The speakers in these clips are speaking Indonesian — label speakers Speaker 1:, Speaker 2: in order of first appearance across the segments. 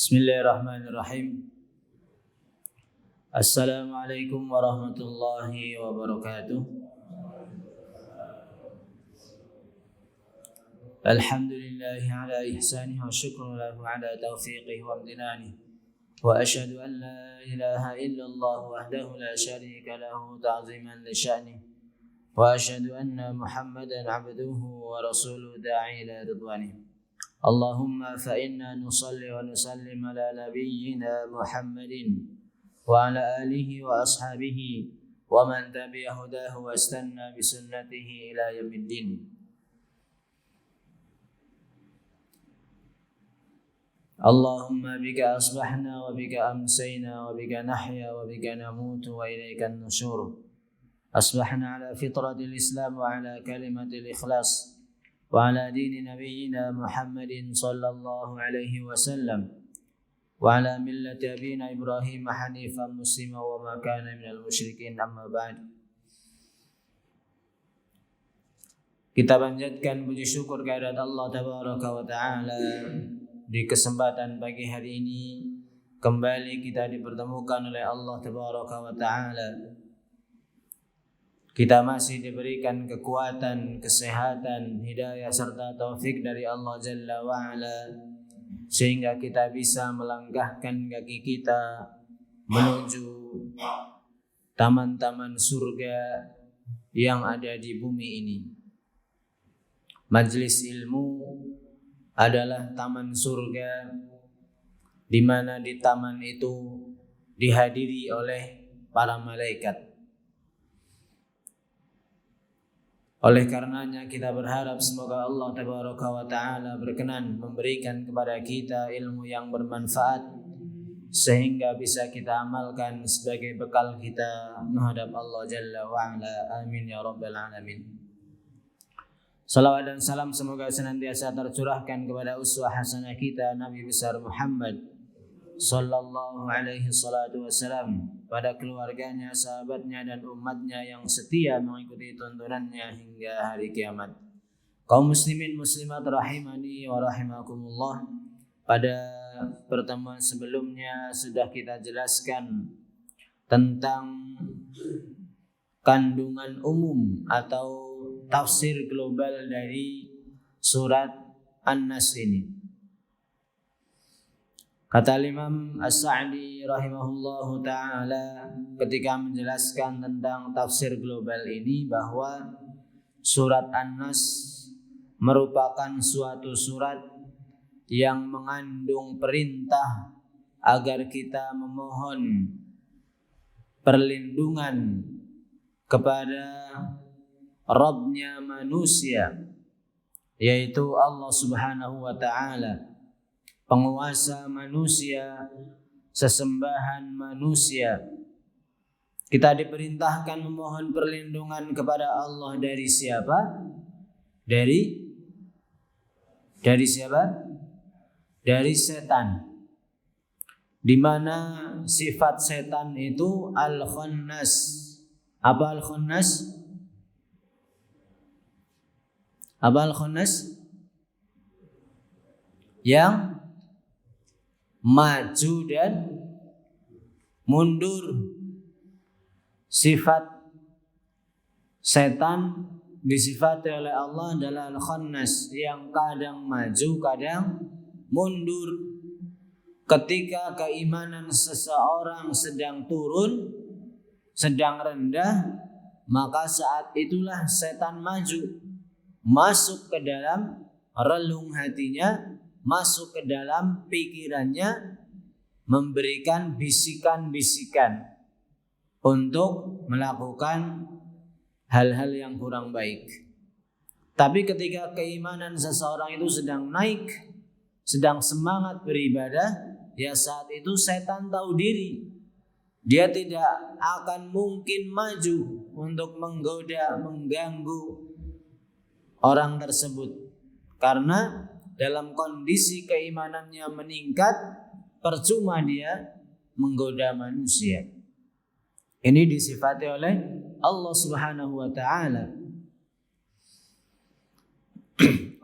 Speaker 1: Bismillahirrahmanirrahim. Assalamualaikum warahmatullahi wabarakatuh. Alhamdulillahi ala ihsanihi wa syukru lahu ala taufiqihi wa amtinanihi. Wa ashhadu an la ilaha illallah wahdahu la syarika lahu ta'ziman li sya'nihi. Wa ashhadu anna Muhammadan abduhu wa rasuluhu da'i ila ridwanihi. Allahumma fa inna nusalli wa nusallim ala nabiyyina Muhammadin wa ala alihi wa ashabihi wa man tabi'a hudahu wa istanna bi sunnatihi ila yaumiddin. Allahumma bika asbahna wa bika amsayna wa bika nahya wa bika namutu wa ilayka an-nusyur. Asbahna ala fitratil Islam wa ala kalimatil ikhlas wa ala dini nabiyyina Muhammadin sallallahu alaihi wasallam wa ala millati abina Ibrahim hanifan muslima wa ma kana minal musyrikin, amma ba'd. Kita panjatkan puji syukur kehadirat Allah tabaraka wa taala. Di kesempatan pagi hari ini kembali kita dipertemukan oleh Allah tabaraka wa taala. Kita masih diberikan kekuatan, kesehatan, hidayah serta taufik dari Allah Jalla wa'ala, sehingga kita bisa melangkahkan kaki kita menuju taman-taman surga yang ada di bumi ini. Majelis ilmu adalah taman surga, di mana di taman itu dihadiri oleh para malaikat. Oleh karenanya kita berharap semoga Allah tabaraka wa ta'ala berkenan memberikan kepada kita ilmu yang bermanfaat, sehingga bisa kita amalkan sebagai bekal kita menghadap Allah Jalla wa'ala. Amin ya rabbal alamin. Salawat dan salam semoga senantiasa tercurahkan kepada uswah hasanah kita Nabi besar Muhammad sallallahu alaihi salatu wassalam, pada keluarganya, sahabatnya dan umatnya yang setia mengikuti tuntunannya hingga hari kiamat. Kaum muslimin muslimat rahimani wa rahimakumullah, pada pertemuan sebelumnya sudah kita jelaskan tentang kandungan umum atau tafsir global dari surat An-Nas ini. Kata Imam As-Sa'di rahimahullahu ta'ala ketika menjelaskan tentang tafsir global ini, bahwa surat An-Nas merupakan suatu surat yang mengandung perintah agar kita memohon perlindungan kepada Rabbnya manusia, yaitu Allah Subhanahu wa ta'ala, penguasa manusia, sesembahan manusia. Kita diperintahkan memohon perlindungan kepada Allah dari siapa? Dari siapa? Dari setan. Di mana sifat setan itu al-khannas. Apa al-khannas? Apa al-khannas? Yang maju dan mundur. Sifat setan disifati oleh Allah adalah al-khannas, yang kadang maju kadang mundur. Ketika keimanan seseorang sedang turun, sedang rendah, maka saat itulah setan maju, masuk ke dalam relung hatinya, masuk ke dalam pikirannya, memberikan bisikan-bisikan untuk melakukan hal-hal yang kurang baik. Tapi ketika keimanan seseorang itu sedang naik, sedang semangat beribadah, ya saat itu setan tahu diri. Dia tidak akan mungkin maju untuk menggoda, mengganggu orang tersebut, karena dalam kondisi keimanannya meningkat, percuma dia menggoda manusia. Ini disifati oleh Allah Subhanahu wa ta'ala.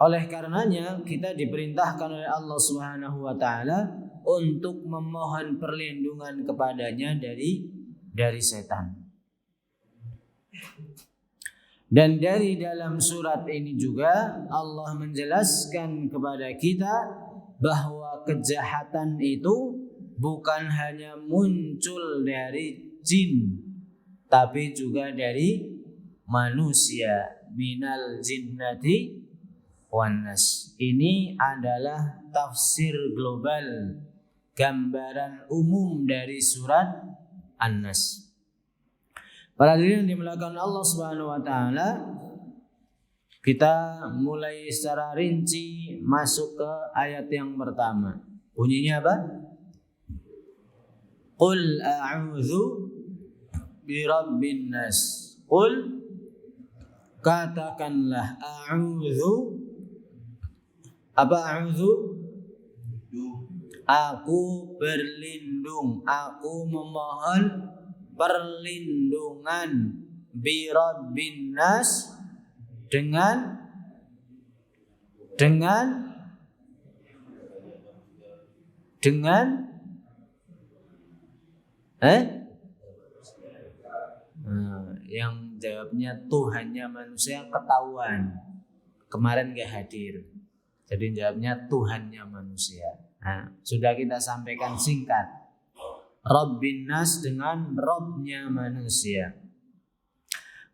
Speaker 1: Oleh karenanya kita diperintahkan oleh Allah Subhanahu wa ta'ala untuk memohon perlindungan kepadanya dari setan. Dan dari dalam surat ini juga Allah menjelaskan kepada kita bahwa kejahatan itu bukan hanya muncul dari jin, tapi juga dari manusia. Minal jinnati wan nas. Ini adalah tafsir global, gambaran umum dari surat An-Nas. Para hadirin yang dimuliakan Allah Subhanahu wa taala, kita mulai secara rinci masuk ke ayat yang pertama. Bunyinya apa? Qul a'udzu birabbin nas. Qul, katakanlah, a'udzu. Apa a'udzu? Aku berlindung, aku memohon perlindungan birabbin nas dengan yang jawabnya Tuhannya manusia ketahuan. Kemarin gak hadir. Jadi jawabnya Tuhannya manusia. Nah, sudah kita sampaikan singkat. Rabbin nas dengan Rabbnya manusia.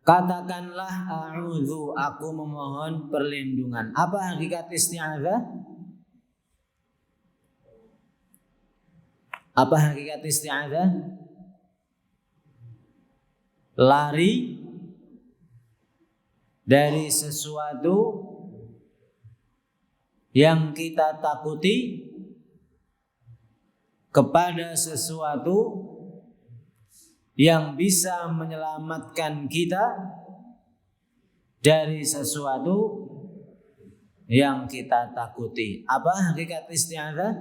Speaker 1: Katakanlah a'udzu, aku memohon perlindungan. Apa hakikat isti'adzah? Apa hakikat isti'adzah? Lari dari sesuatu yang kita takuti kepada sesuatu yang bisa menyelamatkan kita dari sesuatu yang kita takuti. Apa hakikat isti'adzah?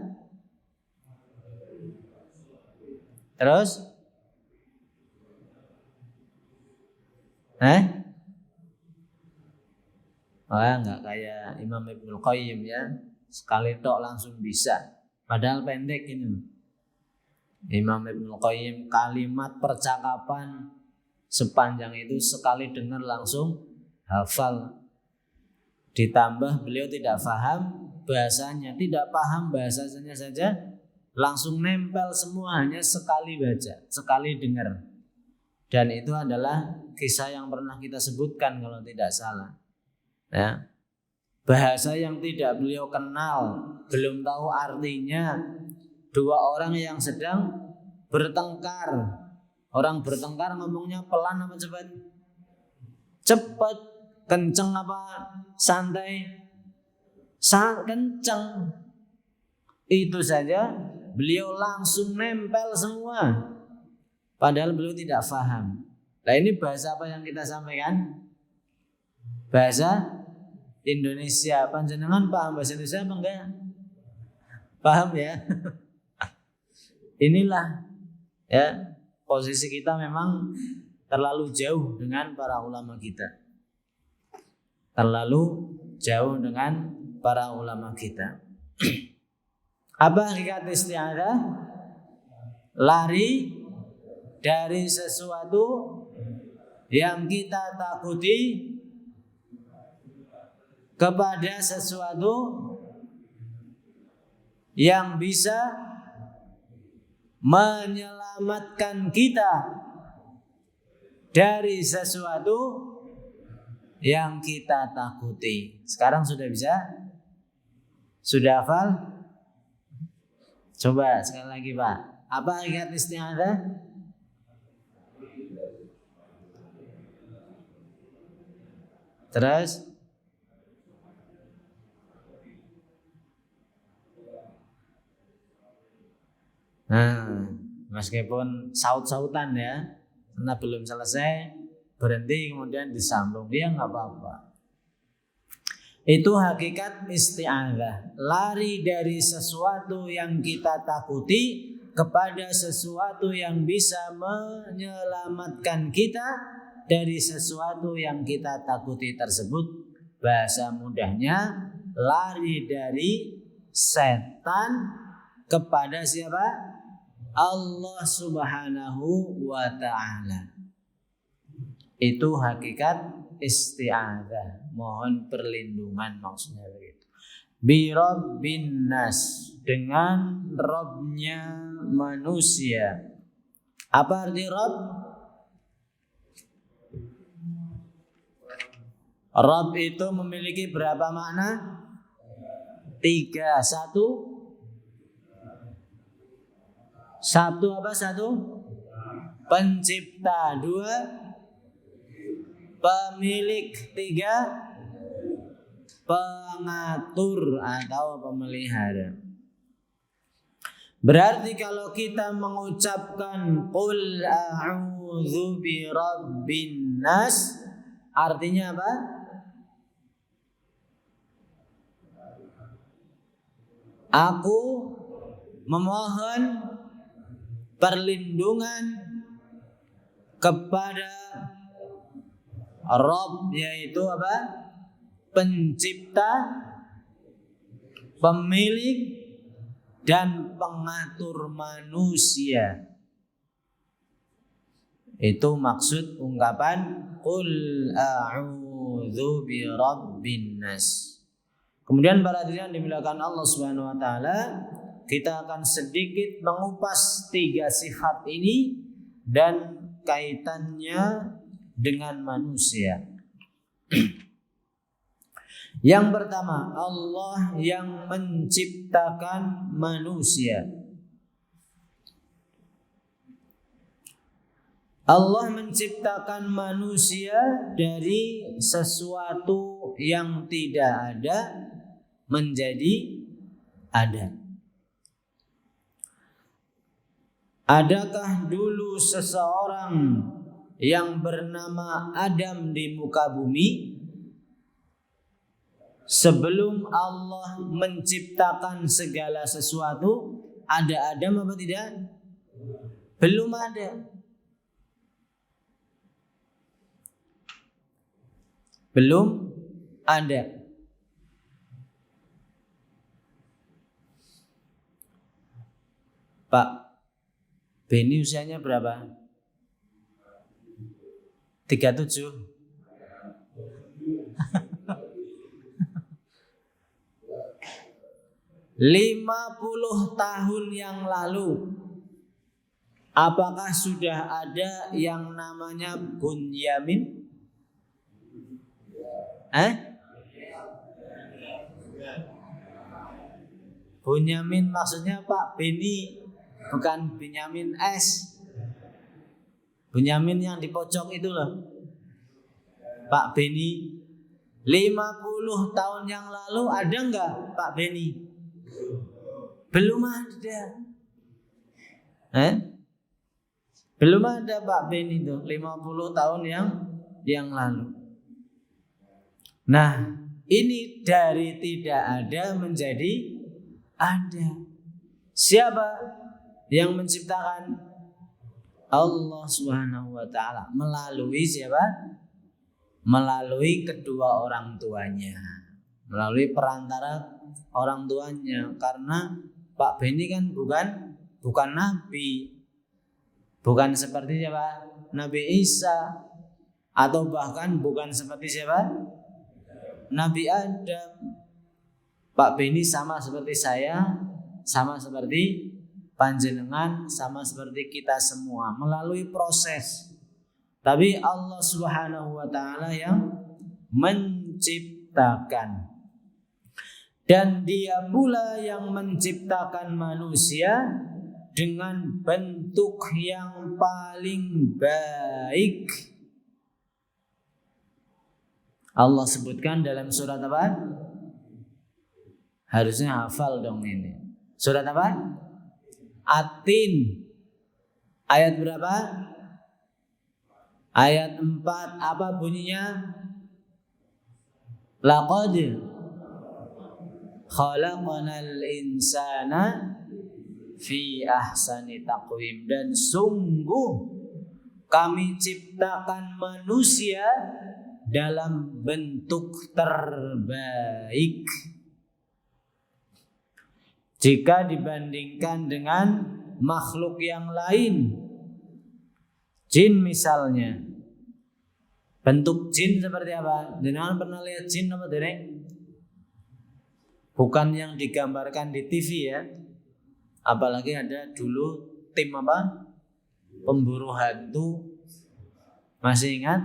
Speaker 1: Terus? Enggak kayak Imam Ibnul Qayyim ya, sekali tok langsung bisa. Padahal pendek ini. Imam Ibnul Qayyim kalimat percakapan sepanjang itu sekali dengar langsung hafal. Ditambah beliau tidak paham bahasanya, tidak paham bahasanya saja langsung nempel semua, hanya sekali baca, sekali dengar. Dan itu adalah kisah yang pernah kita sebutkan kalau tidak salah. Ya. Bahasa yang tidak beliau kenal, belum tahu artinya. Dua orang yang sedang bertengkar. Orang bertengkar ngomongnya pelan apa cepat? Cepat. Kenceng apa santai? Kenceng. Itu saja beliau langsung nempel semua. Padahal beliau tidak paham. Nah, ini bahasa apa yang kita sampaikan? Bahasa Indonesia. Panjenengan paham bahasa Indonesia apa enggak? Paham ya? Inilah ya, posisi kita memang terlalu jauh dengan para ulama kita. Terlalu jauh dengan para ulama kita. Apa hakikat isti'adzah? Lari dari sesuatu yang kita takuti kepada sesuatu yang bisa menyelamatkan kita dari sesuatu yang kita takuti. Sekarang sudah bisa? Sudah hafal? Coba sekali lagi Pak. Apa hakikat isti'adzah? Terus? Nah, meskipun saut-sautan ya, karena belum selesai, berhenti kemudian disambung, ya nggak apa-apa. Itu hakikat isti'adzah. Lari dari sesuatu yang kita takuti kepada sesuatu yang bisa menyelamatkan kita dari sesuatu yang kita takuti tersebut. Bahasa mudahnya, lari dari setan kepada siapa? Allah Subhanahu wa ta'ala. Itu hakikat isti'adzah, mohon perlindungan maksudnya begitu. Bi rabbin nas, dengan Rabbnya manusia. Apa arti Rabb? Rabb itu memiliki berapa makna? 3. Satu apa? Pencipta. 2, pemilik. 3, pengatur atau pemelihara. Berarti kalau kita mengucapkan qul a'udzu birabbin nas, artinya apa? Aku memohon perlindungan kepada Rabb, yaitu apa? Pencipta, pemilik, dan pengatur manusia. Itu maksud ungkapan qul a'udzu birabbin nas. Kemudian para hadirin dimuliakan Allah Subhanahu wa taala, kita akan sedikit mengupas 3 sifat ini dan kaitannya dengan manusia. Yang pertama, Allah yang menciptakan manusia. Allah menciptakan manusia dari sesuatu yang tidak ada menjadi ada. Adakah dulu seseorang yang bernama Adam di muka bumi? Sebelum Allah menciptakan segala sesuatu, ada Adam apa tidak? Belum ada. Belum ada. Pak Beni usianya berapa? 37. 50 tahun yang lalu, apakah sudah ada yang namanya Bunyamin? Bunyamin maksudnya Pak Beni, bukan Benyamin S. Bunyamin yang di pojok itu loh, Pak Beni. 50 tahun yang lalu ada enggak Pak Beni? Belum ada. Belum ada Pak Beni itu 50 tahun yang lalu. Nah, ini dari tidak ada menjadi ada. Siapa yang menciptakan? Allah Subhanahu wa taala. Melalui siapa? Melalui kedua orang tuanya. Melalui perantara orang tuanya. Karena Pak Beni kan bukan nabi. Bukan seperti siapa? Nabi Isa, atau bahkan bukan seperti siapa? Nabi Adam. Pak Beni sama seperti saya, sama seperti panjenengan, sama seperti kita semua, melalui proses. Tapi Allah Subhanahu wa taala yang menciptakan. Dan Dia pula yang menciptakan manusia dengan bentuk yang paling baik. Allah sebutkan dalam surat apa? Harusnya hafal dong ini. Surat apa? At-Tin. Ayat berapa? Ayat 4. Apa bunyinya? Laqad khalaqnal insana fi ahsani taqwim. Dan sungguh kami ciptakan manusia dalam bentuk terbaik. jika dibandingkan dengan makhluk yang lain. Jin misalnya, bentuk jin seperti apa? Jenengan pernah lihat jin apa dereng? Bukan yang digambarkan di TV ya. Apalagi ada dulu tim apa? Pemburu hantu. Masih ingat?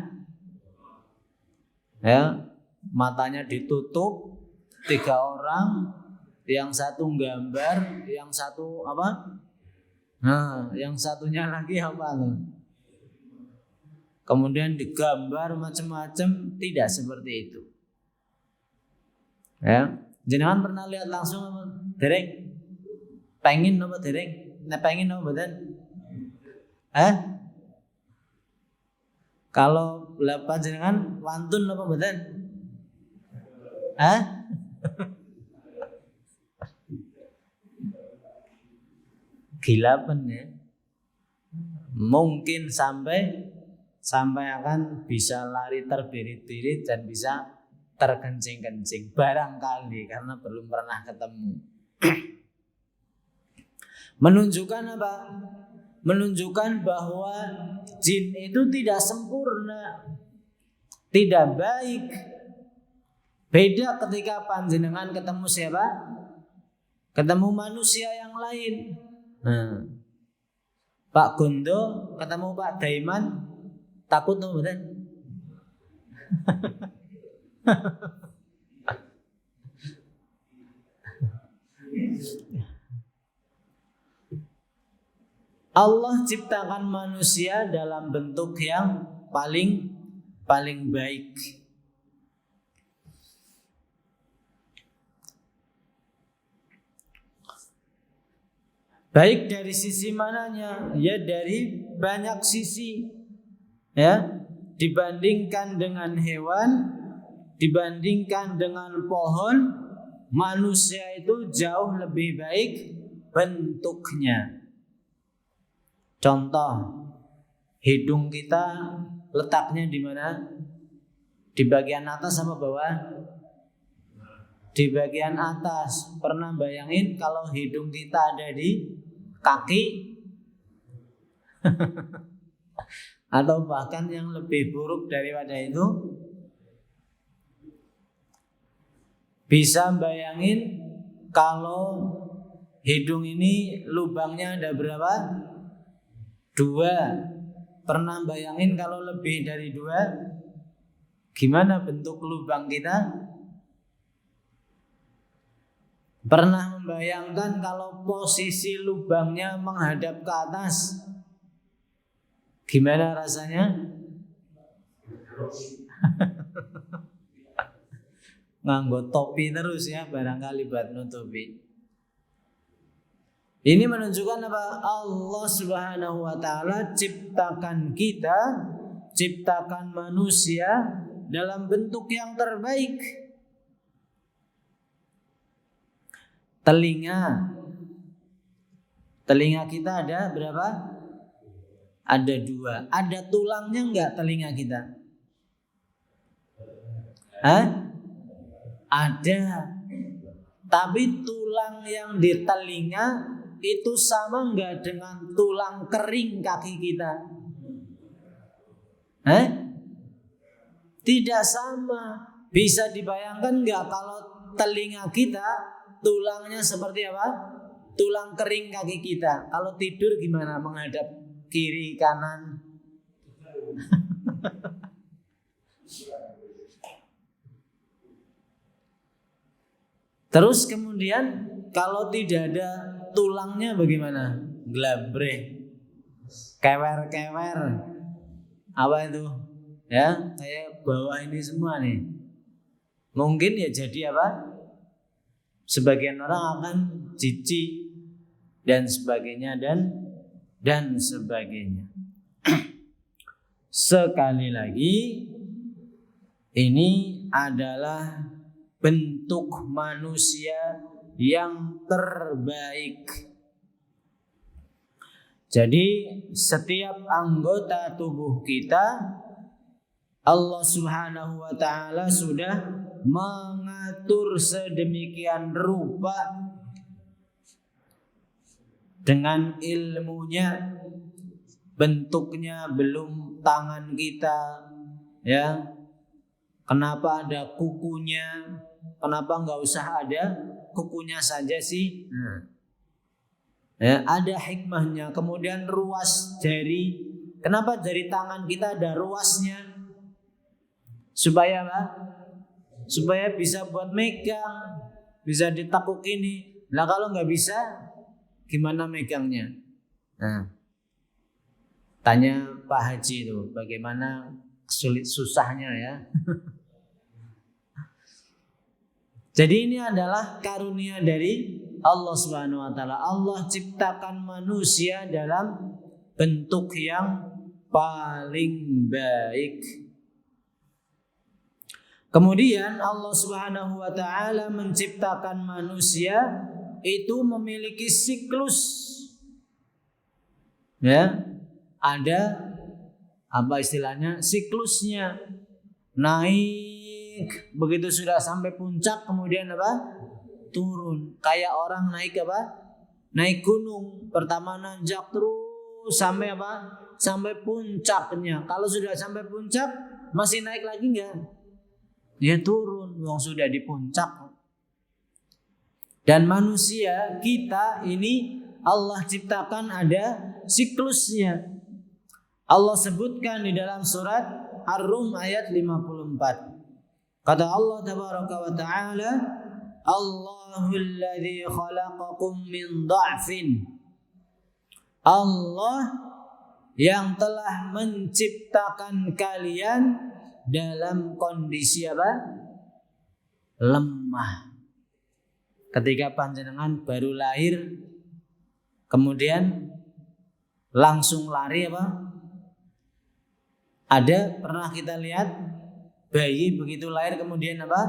Speaker 1: Ya, matanya ditutup, 3 orang, yang satu gambar, yang satu apa? Nah, yang satunya lagi apa tuh? Kemudian digambar macam-macam, tidak seperti itu. Ya, jenengan pernah lihat langsung apa? Dereng? Pengen apa dereng? Nah, pengen apa badan? Kalau lapan jenengan wantun apa badan? Gilapan ya. Mungkin sampai akan bisa lari terbirit-birit dan bisa terkencing-kencing barangkali karena belum pernah ketemu. Menunjukkan apa? Menunjukkan bahwa jin itu tidak sempurna, tidak baik. Beda ketika panjenengan ketemu siapa? Ketemu manusia yang lain. Pak Gondo ketemu Pak Daiman, takut tuh betul? Allah ciptakan manusia dalam bentuk yang paling baik. Baik dari sisi mananya? Ya dari banyak sisi. Ya, dibandingkan dengan hewan, dibandingkan dengan pohon, manusia itu jauh lebih baik bentuknya. Contoh, hidung kita letaknya di mana? Di bagian atas apa bawah? Di bagian atas. Pernah bayangin kalau hidung kita ada di kaki? Atau bahkan yang lebih buruk daripada itu? Bisa bayangin kalau hidung ini lubangnya ada berapa? 2. Pernah bayangin kalau lebih dari 2? Gimana bentuk lubang kita? Pernah membayangkan kalau posisi lubangnya menghadap ke atas? Gimana rasanya? Nganggo topi terus ya, barangkali buat nutupi. Ini menunjukkan apa? Allah Subhanahu wa taala ciptakan kita, ciptakan manusia dalam bentuk yang terbaik. Telinga kita ada berapa? Ada 2. Ada tulangnya enggak telinga kita? Ada. Tapi tulang yang di telinga itu sama enggak dengan tulang kering kaki kita? Tidak sama. Bisa dibayangkan enggak kalau telinga kita tulangnya seperti apa? Tulang kering kaki kita. Kalau tidur gimana? Menghadap kiri kanan. Terus kemudian kalau tidak ada tulangnya bagaimana? Glabre, kewer-kewer, apa itu? Ya, kayak bawah ini semua nih. Mungkin ya jadi apa? Sebagian orang akan jijik dan sebagainya dan sebagainya. Sekali lagi, ini adalah bentuk manusia yang terbaik. Jadi setiap anggota tubuh kita Allah Subhanahu wa taala sudah mengatur sedemikian rupa dengan ilmunya, bentuknya belum tangan kita, ya. Kenapa ada kukunya? Kenapa nggak usah ada kukunya saja sih? Ya, ada hikmahnya. Kemudian ruas jari. Kenapa jari tangan kita ada ruasnya? Supaya apa? Supaya bisa buat megang, bisa ditekuk ini. Nah kalau nggak bisa, gimana megangnya? Nah, tanya Pak Haji itu, bagaimana susahnya ya. Jadi ini adalah karunia dari Allah Subhanahu wa taala. Allah ciptakan manusia dalam bentuk yang paling baik. Kemudian Allah Subhanahu wa taala menciptakan manusia itu memiliki siklus. Ya. Ada apa istilahnya? Siklusnya. Naik, begitu sudah sampai puncak kemudian apa? Turun. Kayak orang naik apa? Naik gunung. Pertama nanjak terus sampai apa? Sampai puncaknya. Kalau sudah sampai puncak masih naik lagi enggak? Dia turun, wong sudah di puncak. Dan manusia kita ini Allah ciptakan ada siklusnya. Allah sebutkan di dalam surat Ar-Rum ayat 54. Kata Allah tabaraka wa ta'ala, Allahul ladzi khalaqakum min dha'fin. Allah yang telah menciptakan kalian dalam kondisi apa? Lemah. Ketika panjenengan baru lahir, kemudian langsung lari apa? Ada pernah kita lihat bayi begitu lahir kemudian apa?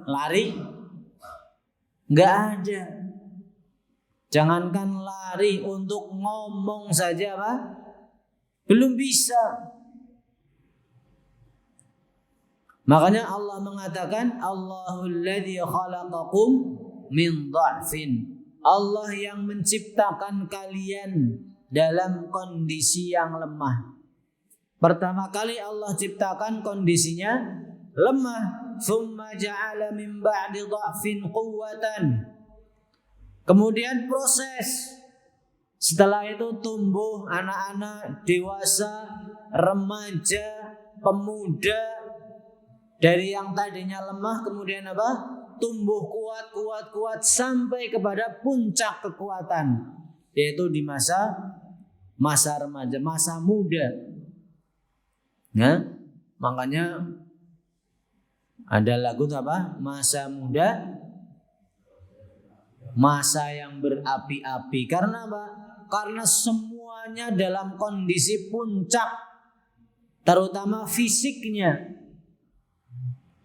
Speaker 1: Lari? Enggak ada. Jangankan lari, untuk ngomong saja apa? Belum bisa. Makanya Allah mengatakan Allahul ladzi khalaqakum min dha'fin. Allah yang menciptakan kalian dalam kondisi yang lemah. Pertama kali Allah ciptakan kondisinya lemah. Tsumma ja'ala min ba'di dha'fin quwwatan. Kemudian proses. Setelah itu tumbuh anak-anak, dewasa, remaja, pemuda. Dari yang tadinya lemah kemudian apa? Tumbuh kuat sampai kepada puncak kekuatan. Yaitu di masa remaja, masa muda. Ya, makanya ada lagu apa? Masa muda, masa yang berapi-api. Karena apa? Karena semuanya dalam kondisi puncak, terutama fisiknya.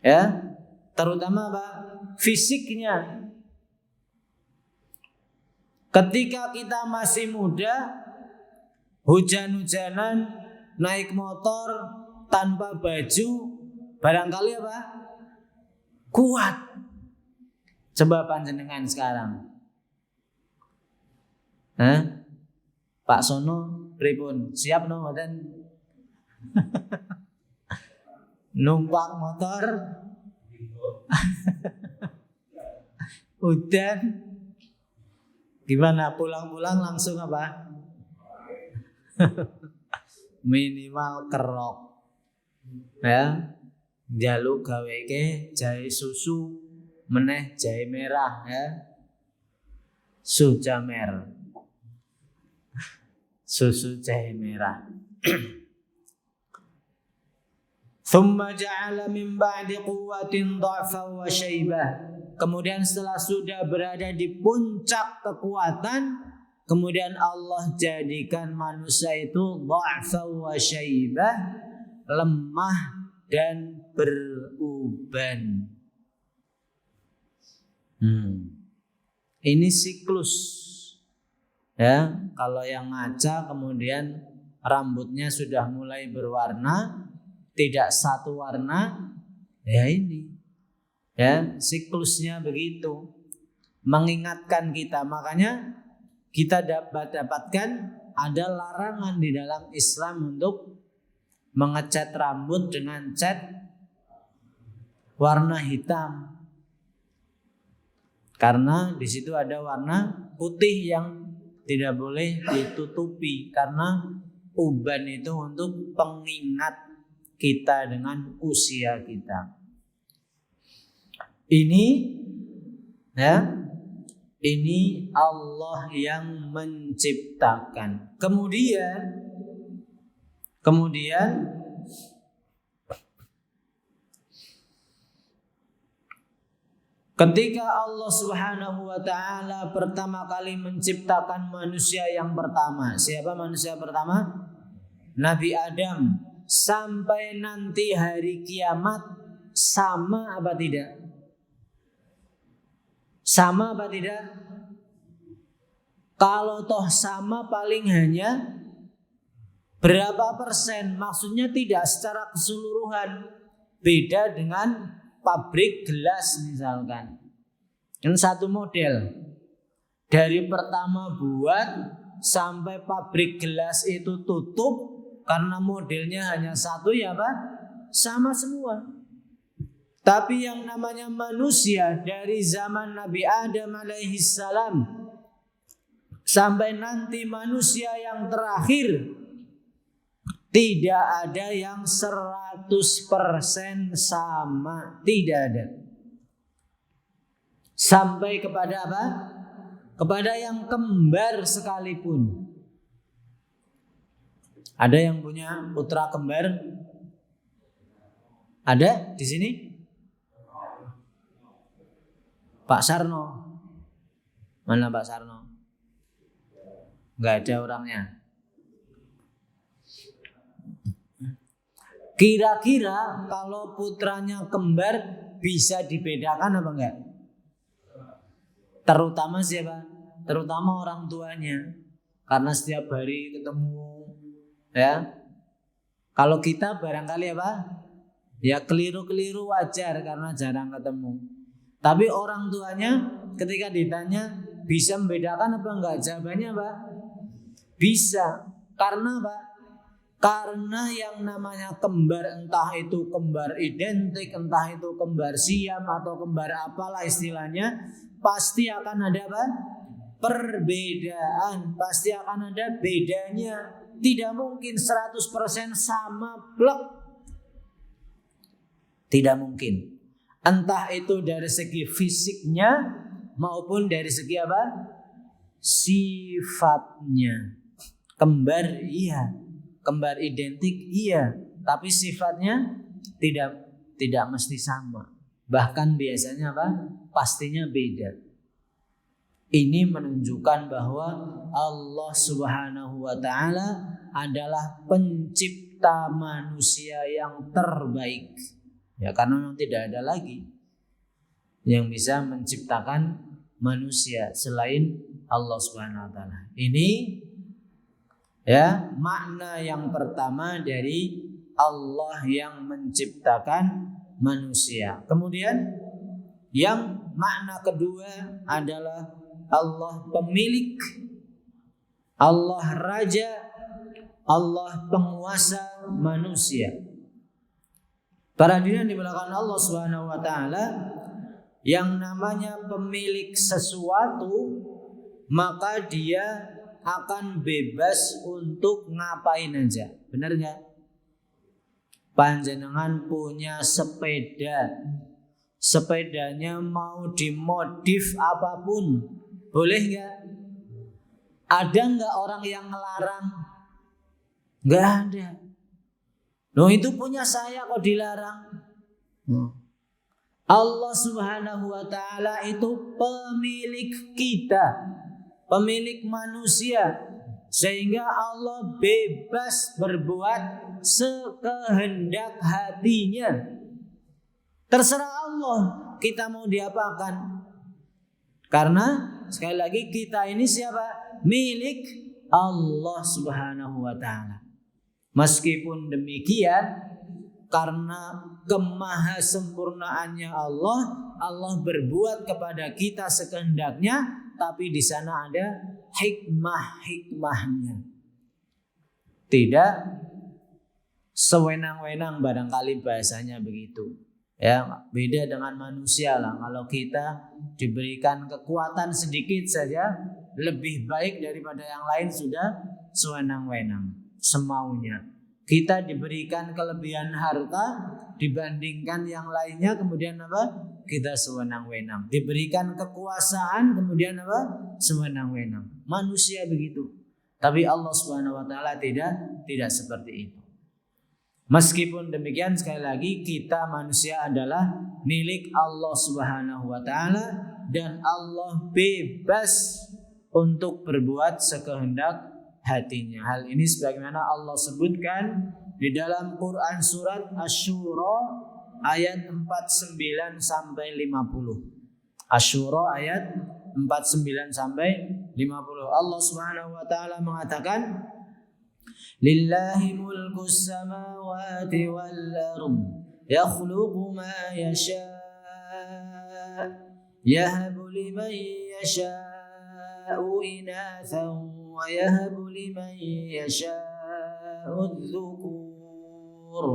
Speaker 1: Ya, terutama apa? Fisiknya. Ketika kita masih muda, hujan-hujanan, naik motor tanpa baju, barangkali apa? Kuat. Coba panjenengan sekarang. Pak Sono pripun? Siap no mboten? Numpak motor udan gimana, pulang-pulang langsung apa? Minimal kerok, ya, njaluk gaweke jahe susu, meneh jahe merah, ya, sujamer, susu jahe merah. Thumma ja'ala min ba'di quwwatin dha'fan wa syaibah. Kemudian setelah sudah berada di puncak kekuatan, kemudian Allah jadikan manusia itu dha'fan wa syaibah, lemah dan beruban. Ini siklus. Ya, kalau yang ngaca kemudian rambutnya sudah mulai berwarna, tidak satu warna, ya ini, ya siklusnya begitu, mengingatkan kita. Makanya kita dapatkan ada larangan di dalam Islam untuk mengecat rambut dengan cat warna hitam. Karena di situ ada warna putih yang tidak boleh ditutupi, karena uban itu untuk pengingat kita dengan usia kita. Ini ya, ini Allah yang menciptakan. Kemudian ketika Allah Subhanahu wa taala pertama kali menciptakan manusia yang pertama, siapa manusia pertama? Nabi Adam. Sampai nanti hari kiamat sama apa tidak? Sama apa tidak? Kalau toh sama paling hanya berapa persen? Maksudnya tidak secara keseluruhan. Beda dengan pabrik gelas misalkan. Yang satu model. Dari pertama buat sampai pabrik gelas itu tutup, karena modelnya hanya satu ya Pak, sama semua. Tapi yang namanya manusia dari zaman Nabi Adam alaihissalam sampai nanti manusia yang terakhir, tidak ada yang 100% sama, tidak ada. Sampai kepada apa? Kepada yang kembar sekalipun. Ada yang punya putra kembar? Ada di sini? Pak Sarno. Mana Pak Sarno? Enggak ada orangnya. Kira-kira kalau putranya kembar bisa dibedakan apa enggak? Terutama siapa? Terutama orang tuanya. Karena setiap hari ketemu, ya. Kalau kita barangkali apa? Ya keliru-keliru wajar karena jarang ketemu. Tapi orang tuanya ketika ditanya bisa membedakan apa enggak? Jawabannya apa? Bisa. Karena apa? Karena yang namanya kembar, entah itu kembar identik, entah itu kembar siam atau kembar apalah istilahnya, pasti akan ada apa? Perbedaan, pasti akan ada bedanya. Tidak mungkin 100% sama plek. Tidak mungkin. Entah itu dari segi fisiknya maupun dari segi apa? Sifatnya. Kembar iya, kembar identik iya, tapi sifatnya tidak mesti sama. Bahkan biasanya apa? Pastinya beda. Ini menunjukkan bahwa Allah Subhanahu wa taala adalah pencipta manusia yang terbaik. Ya, karena memang tidak ada lagi yang bisa menciptakan manusia selain Allah Subhanahu wa taala. Ini ya makna yang pertama dari Allah yang menciptakan manusia. Kemudian yang makna kedua adalah Allah pemilik, Allah raja, Allah penguasa manusia. Para hadirin dimulakan Allah Subhanahu wa taala, yang namanya pemilik sesuatu maka dia akan bebas untuk ngapain aja. Benar enggak? Panjenengan punya sepeda, sepedanya mau dimodif apapun, boleh enggak? Ada enggak orang yang melarang? Enggak ada. Loh, itu punya saya kok dilarang? Allah Subhanahu wa taala itu pemilik kita, pemilik manusia, sehingga Allah bebas berbuat sekehendak hatinya. Terserah Allah kita mau diapakan. Karena sekali lagi kita ini siapa? Milik Allah Subhanahu wa taala. Meskipun demikian, karena kemahasempurnaannya Allah, Allah berbuat kepada kita sekehendaknya, tapi di sana ada hikmah-hikmahnya. Tidak sewenang-wenang, barangkali bahasanya begitu. Ya, beda dengan manusia lah. Kalau kita diberikan kekuatan sedikit saja, lebih baik daripada yang lain sudah sewenang-wenang, semaunya. Kita diberikan kelebihan harta dibandingkan yang lainnya, kemudian apa? Kita sewenang-wenang. Diberikan kekuasaan, kemudian apa? Sewenang-wenang. Manusia begitu. Tapi Allah Subhanahu wa taala tidak seperti itu. Meskipun demikian, sekali lagi, kita manusia adalah milik Allah Subhanahu wa taala dan Allah bebas untuk berbuat sekehendak hatinya. Hal ini sebagaimana Allah sebutkan di dalam Quran surat Asy-Syura ayat 49 sampai 50. Asy-Syura ayat 49 sampai 50. Allah Subhanahu wa taala mengatakan, Lillahi mulkus samawati wal ardh yakhluqu ma yasha' yahabu liman yasha'u inathan wa yahabu liman yasha'u adh-dhukur.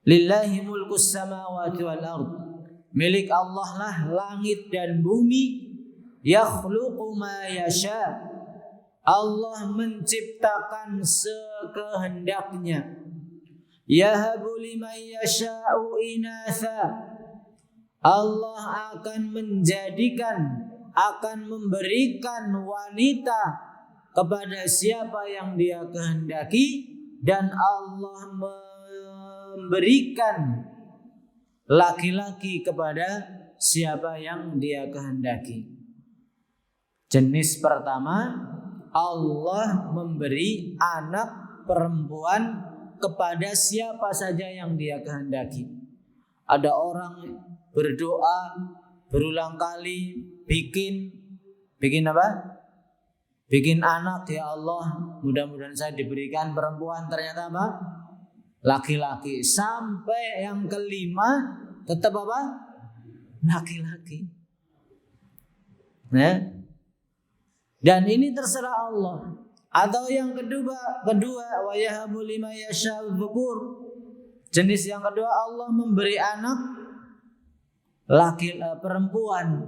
Speaker 1: Lillahi mulkus samawati wal ardh, milik Allah lah langit dan bumi. Yakhluqu ma yasha', Allah menciptakan sekehendaknya. Yahabu liman yasha'u inatha, Allah akan menjadikan, akan memberikan wanita kepada siapa yang Dia kehendaki, dan Allah memberikan laki-laki kepada siapa yang Dia kehendaki. Jenis pertama, Allah memberi anak perempuan kepada siapa saja yang Dia kehendaki. Ada orang berdoa berulang kali bikin apa? Bikin anak, ya Allah, mudah-mudahan saya diberikan perempuan, ternyata apa? Laki-laki. Sampai yang kelima tetap apa? Laki-laki. Nah, dan ini terserah Allah. Atau yang kedua wa yahabu liman yasha'u dzukur. Jenis yang kedua, Allah memberi anak perempuan.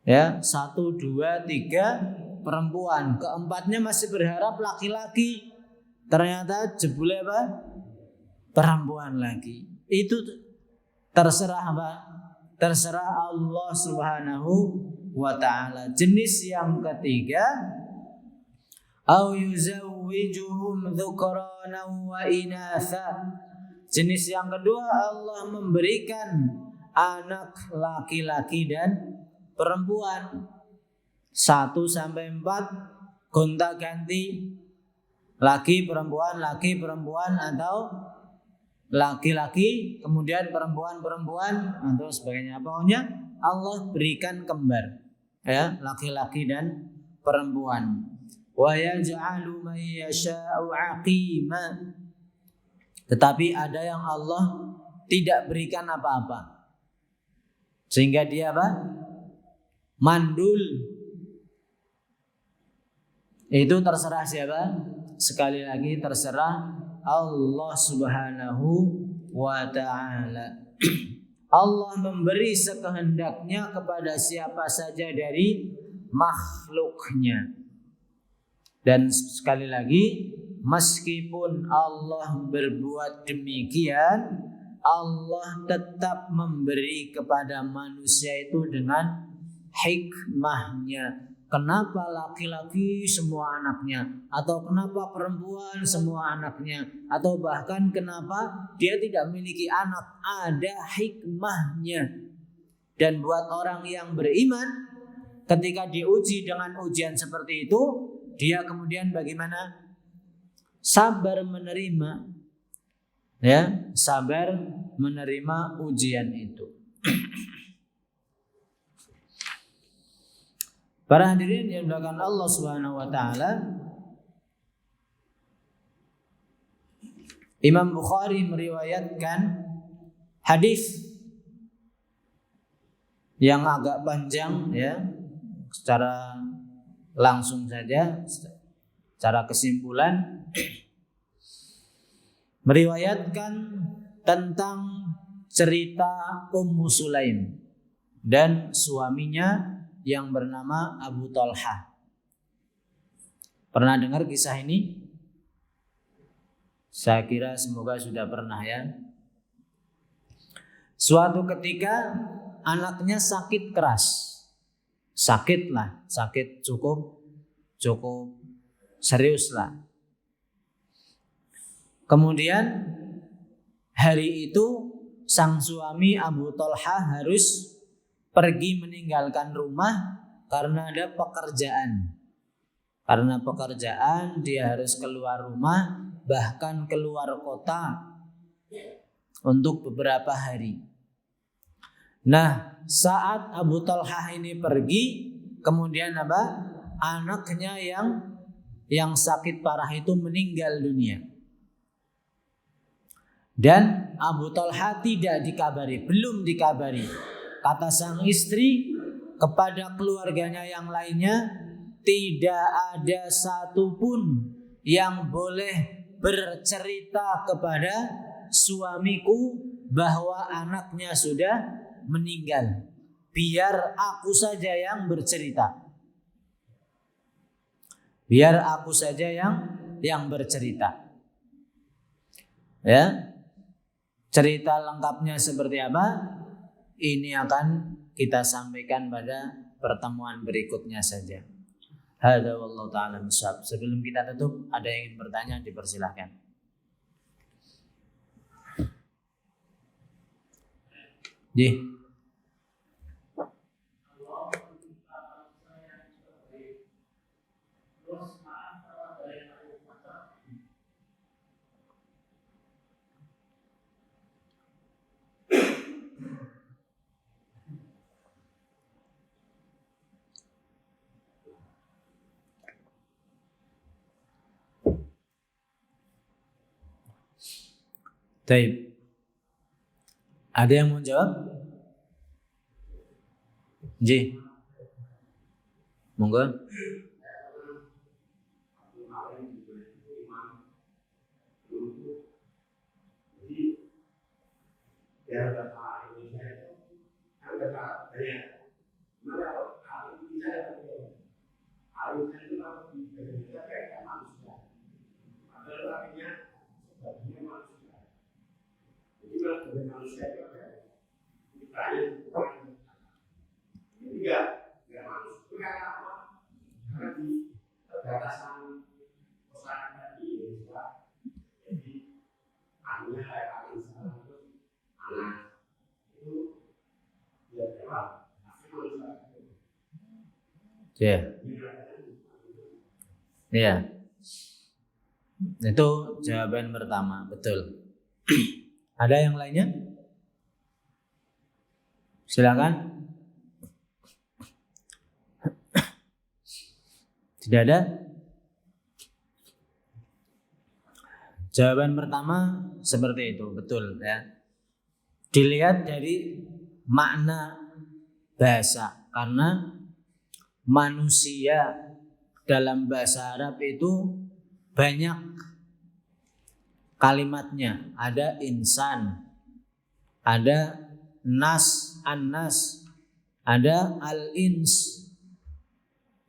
Speaker 1: Ya, 1, 2, 3 perempuan. Keempatnya masih berharap laki-laki. Ternyata jebule apa? Perempuan lagi. Itu terserah apa? Terserah Allah Subhanahu wa ta'ala. Jenis yang ketiga, au yuzawwijuhum dzukranan wa inatha. Jenis yang kedua, Allah memberikan anak laki-laki dan perempuan. 1 sampai 4 gonta-ganti, laki perempuan atau laki-laki kemudian perempuan atau sebagainya. Pokoknya Allah berikan kembar, ya, laki-laki dan perempuan. Wa yaj'alu man yasha'u 'aqima. Tetapi ada yang Allah tidak berikan apa-apa, sehingga dia apa? Mandul. Itu terserah siapa? Sekali lagi terserah Allah Subhanahu wa ta'ala. Allah memberi sekehendaknya kepada siapa saja dari makhluknya. Dan sekali lagi, meskipun Allah berbuat demikian, Allah tetap memberi kepada manusia itu dengan hikmahnya. Kenapa laki-laki semua anaknya, atau kenapa perempuan semua anaknya, atau bahkan kenapa dia tidak memiliki anak, ada hikmahnya. Dan buat orang yang beriman, ketika diuji dengan ujian seperti itu, dia kemudian bagaimana? Sabar menerima, ya, sabar menerima ujian itu. Para hadirin yang dimuliakan Allah Subhanahu wa taala, Imam Bukhari meriwayatkan hadis yang agak panjang, ya, secara langsung saja, secara kesimpulan, meriwayatkan tentang cerita Ummu Sulaim dan suaminya yang bernama Abu Talha. Pernah dengar kisah ini? Saya kira semoga sudah pernah ya. Suatu ketika anaknya sakit keras. Sakit cukup serius lah. Kemudian hari itu sang suami Abu Talha harus pergi meninggalkan rumah karena ada pekerjaan. Karena pekerjaan dia harus keluar rumah, bahkan keluar kota untuk beberapa hari. Nah, saat Abu Talha ini pergi, kemudian apa? Anaknya yang sakit parah itu meninggal dunia. Dan Abu Talha tidak dikabari, belum dikabari. Kata sang istri kepada keluarganya yang lainnya, tidak ada satupun yang boleh bercerita kepada suamiku bahwa anaknya sudah meninggal. Biar aku saja yang bercerita. Biar aku saja yang bercerita. Ya. Cerita lengkapnya seperti apa? Ini akan kita sampaikan pada pertemuan berikutnya saja. Hadza wallahu ta'ala bishawab. Sebelum kita tutup, ada yang ingin bertanya, dipersilahkan. Ji. Baik. Ada yang mau jawab? Ji. Monggo. Ya. Ya. Itu jawaban pertama, betul. Ada yang lainnya? Silakan. Tidak ada? Jawaban pertama seperti itu, betul ya. Dilihat dari makna bahasa, karena manusia dalam bahasa Arab itu banyak kalimatnya. Ada insan, ada nas, an-nas, ada al-ins.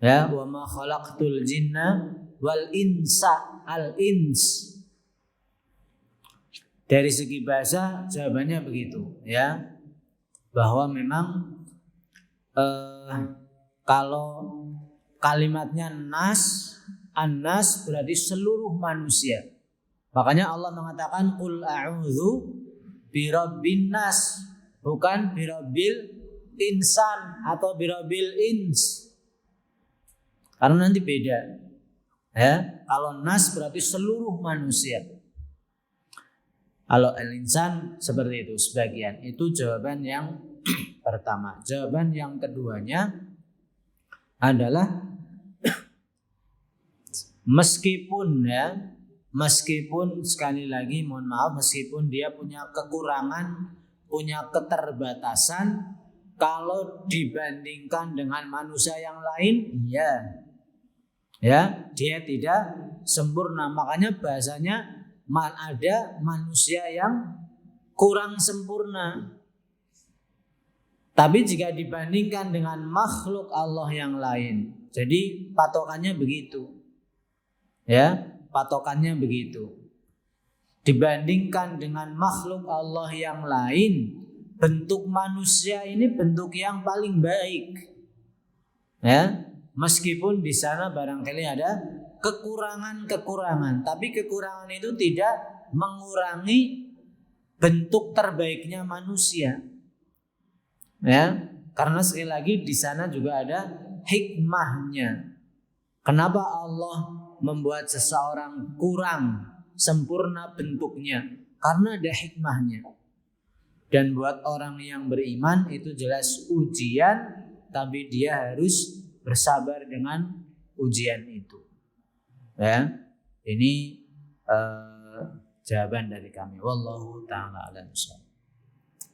Speaker 1: Ya, wa ma khalaqtul jinna wal insa, al-ins. Dari segi bahasa jawabannya begitu ya, bahwa memang kalau kalimatnya nas, an-nas berarti seluruh manusia. Makanya Allah mengatakan qul a'udzu birabbin nas, bukan birabbil insan atau birabbil ins. Karena nanti beda. Ya, kalau nas berarti seluruh manusia. Kalau al-insan seperti itu sebagian. Itu jawaban yang pertama. Jawaban yang keduanya adalah meskipun sekali lagi mohon maaf, meskipun dia punya kekurangan, punya keterbatasan, kalau dibandingkan dengan manusia yang lain, iya. Ya, dia tidak sempurna. Makanya bahasanya ada manusia yang kurang sempurna. Tapi jika dibandingkan dengan makhluk Allah yang lain, jadi patokannya begitu. Ya, patokannya begitu. Dibandingkan dengan makhluk Allah yang lain, bentuk manusia ini bentuk yang paling baik. Ya, meskipun di sana barangkali ada kekurangan-kekurangan, tapi kekurangan itu tidak mengurangi bentuk terbaiknya manusia. Ya, karena sekali lagi di sana juga ada hikmahnya. Kenapa Allah membuat seseorang kurang sempurna bentuknya? Karena ada hikmahnya. Dan buat orang yang beriman itu jelas ujian, tapi dia harus bersabar dengan ujian itu. Ya, ini jawaban dari kami. Wallahu ta'ala a'lam.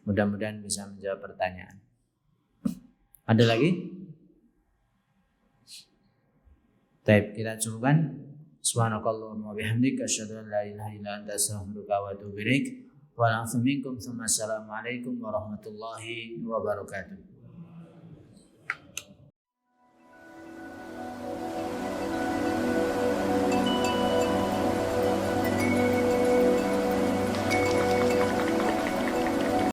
Speaker 1: Mudah-mudahan bisa menjawab pertanyaan. Ada lagi? Baik, kita cukupkan. Subhanakallahumma wa bihamdika asyhadu an la ilaha illa anta astaghfiruka wa atubu ilaik. Wa a'udzu minkum. Assalamualaikum warahmatullahi wabarakatuh.